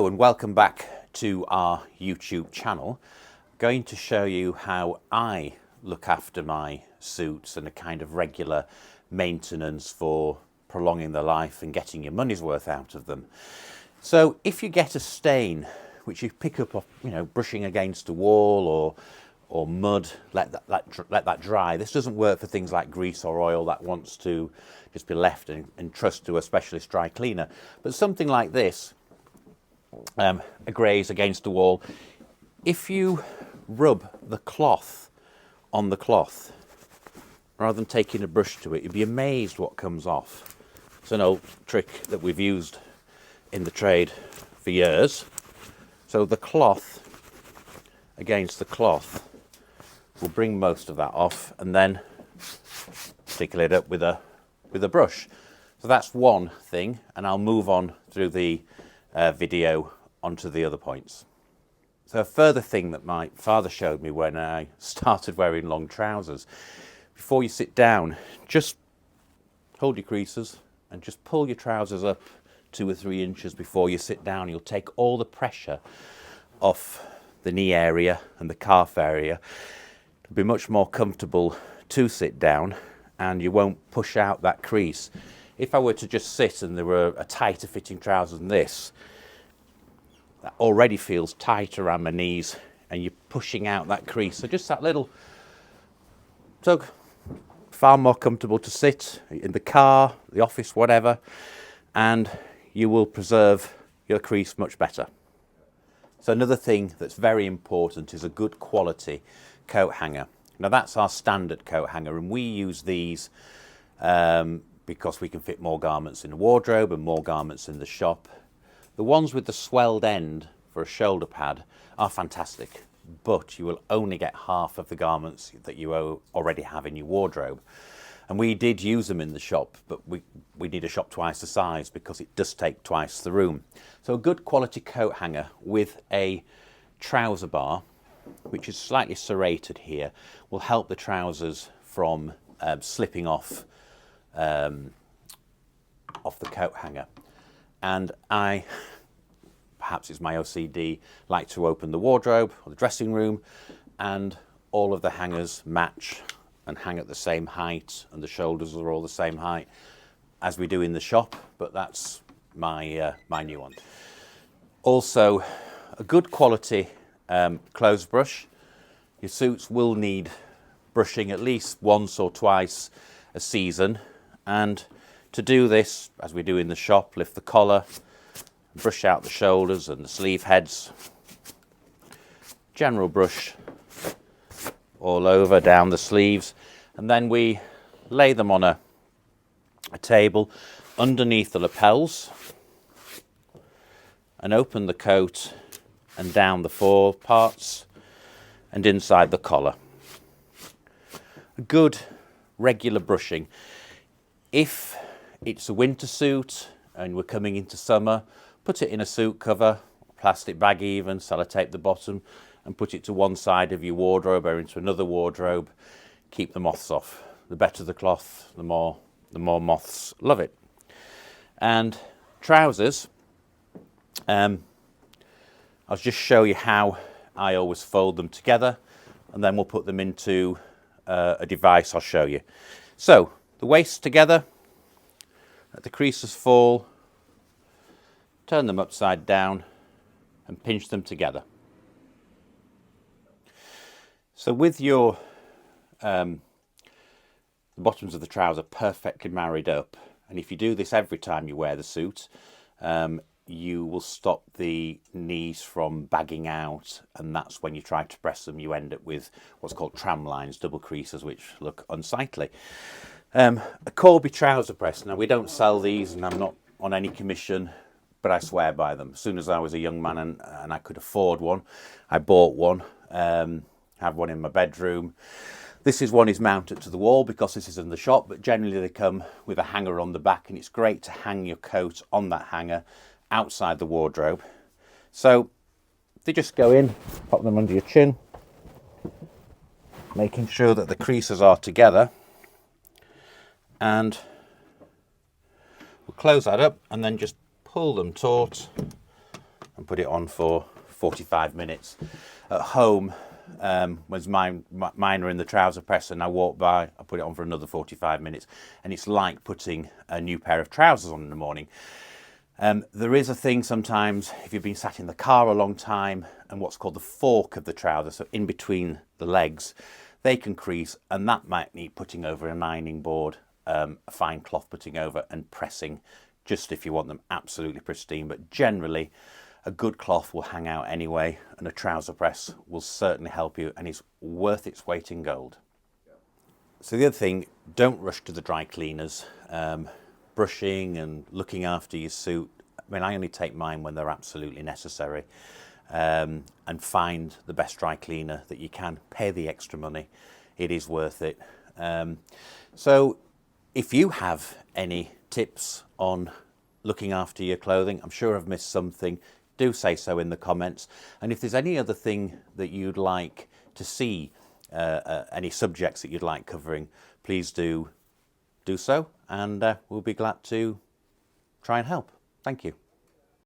And welcome back to our YouTube channel. I'm going to show you how I look after my suits and a kind of regular maintenance for prolonging the life and getting your money's worth out of them. So if you get a stain which you pick up off, brushing against a wall or mud, let that dry. This doesn't work for things like grease or oil that wants to just be left and trust to a specialist dry cleaner. But something like this, a graze against a wall, if you rub the cloth on the cloth rather than taking a brush to it, you'd be amazed what comes off. It's an old trick that we've used in the trade for years. So the cloth against the cloth will bring most of that off, and then tickle it up with a brush. So that's one thing, and I'll move on through the video onto the other points. So a further thing that my father showed me when I started wearing long trousers, before you sit down, just hold your creases and just pull your trousers up 2 or 3 inches before you sit down. You'll take all the pressure off the knee area and the calf area. It'll be much more comfortable to sit down, and you won't push out that crease. If I were to just sit and there were a tighter fitting trousers than this, that already feels tight around my knees, and you're pushing out that crease. So just that little tug, far more comfortable to sit in the car, the office, whatever, and you will preserve your crease much better. So another thing that's very important is a good quality coat hanger. Now that's our standard coat hanger, and we use these because we can fit more garments in the wardrobe and more garments in the shop. The ones with the swelled end for a shoulder pad are fantastic, but you will only get half of the garments that you already have in your wardrobe. And we did use them in the shop, but we need a shop twice the size because it does take twice the room. So a good quality coat hanger with a trouser bar, which is slightly serrated here, will help the trousers from slipping off the coat hanger. And I, perhaps it's my OCD, like to open the wardrobe or the dressing room, and all of the hangers match and hang at the same height, and the shoulders are all the same height as we do in the shop, but that's my new one. Also, a good quality clothes brush. Your suits will need brushing at least once or twice a season, and to do this, as we do in the shop, lift the collar, brush out the shoulders and the sleeve heads, general brush all over down the sleeves, and then we lay them on a table underneath the lapels and open the coat and down the fore parts and inside the collar. A good regular brushing. If it's a winter suit and we're coming into summer, put it in a suit cover, plastic bag even, sellotape the bottom, and put it to one side of your wardrobe or into another wardrobe. Keep the moths off. The better the cloth, the more moths love it. And trousers, I'll just show you how I always fold them together, and then we'll put them into a device I'll show you. So the waist together, let the creases fall, turn them upside down and pinch them together. So with your the bottoms of the trouser perfectly married up, and if you do this every time you wear the suit, you will stop the knees from bagging out, and that's when you try to press them, you end up with what's called tram lines, double creases, which look unsightly. A Corby trouser press. Now we don't sell these, and I'm not on any commission, but I swear by them. As soon as I was a young man and I could afford one, I bought one. Have one in my bedroom. This one is mounted to the wall because this is in the shop, but generally they come with a hanger on the back, and it's great to hang your coat on that hanger outside the wardrobe. So they just go in, pop them under your chin, making sure that the creases are together, and we'll close that up and then just pull them taut and put it on for 45 minutes. At home, when mine are in the trouser press and I walk by, I put it on for another 45 minutes, and it's like putting a new pair of trousers on in the morning. There is a thing sometimes, if you've been sat in the car a long time, and what's called the fork of the trouser, so in between the legs, they can crease, and that might need putting over an ironing board, a fine cloth putting over and pressing, just if you want them absolutely pristine. But generally, a good cloth will hang out anyway, and a trouser press will certainly help you, and is worth its weight in gold. So the other thing, don't rush to the dry cleaners. Brushing and looking after your suit, I mean, I only take mine when they're absolutely necessary, and find the best dry cleaner that you can. Pay the extra money, it is worth it. So if you have any tips on looking after your clothing, I'm sure I've missed something, do say so in the comments. And if there's any other thing that you'd like to see, any subjects that you'd like covering, please do so, and we'll be glad to try and help. Thank you.